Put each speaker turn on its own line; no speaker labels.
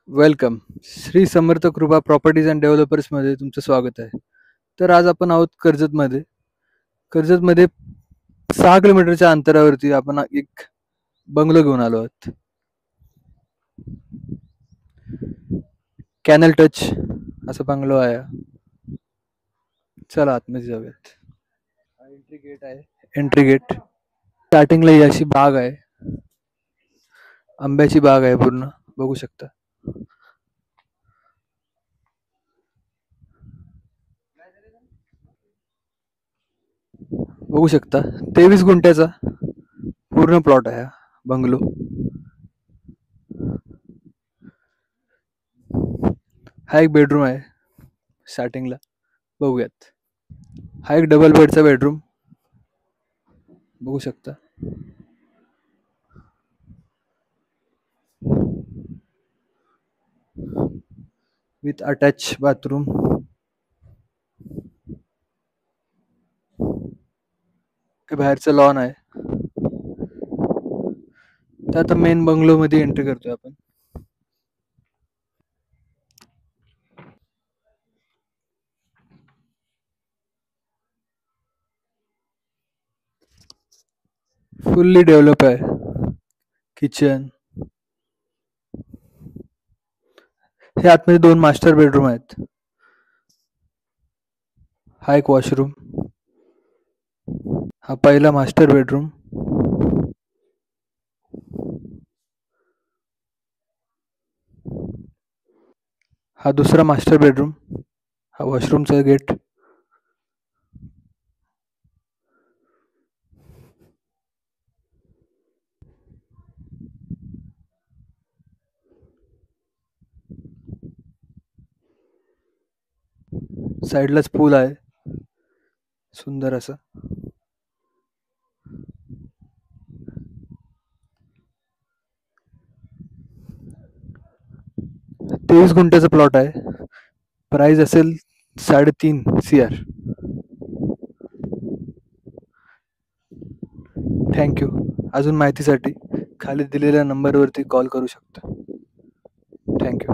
Welcome. Shri Samarth कृपा properties and डेव्हलपर्समध्ये तुमचं स्वागत आहे. तर आज आपण आहोत कर्जतमध्ये. कर्जतमध्ये 6 किलोमीटरच्या अंतरावरती आपण एक बंगलो घेऊन आलो आहोत. कॅनल टच असा बंगलो आहे. चला आतमध्ये जाऊयात. एंट्री गेट आहे. एंट्री गेट स्टार्टिंगला ही अशी बाग आहे. आंब्याची बाग आहे पूर्ण, बघू शकता. बघू शकता 23 गुंठ्याचा पूर्ण प्लॉट आहे हा बंगलो. हा एक बेडरूम आहे स्टार्टिंगला, बघूयात. हा एक डबल बेडचा बेडरूम, बघू शकता. With attach bathroom. हे बाहेरचं लॉन आहे. तर आता मेन बंगलो मध्ये एंट्री करतोय आपण. फुल्ली डेव्हलप आहे. किचन. हे आतमध्ये 2 मास्टर बेडरूम आहेत. हा एक वॉशरूम. हा पहिला मास्टर बेडरूम. हा दुसरा मास्टर बेडरूम. हा वॉशरूमचा गेट. साईडलाच पूल आहे, सुंदर असं. 23 गुंठ्याचा प्लॉट आहे. प्राइस असेल 3.5 CR. थँक्यू. अजून माहितीसाठी खाली दिलेल्या नंबरवरती कॉल करू शकता. थँक्यू.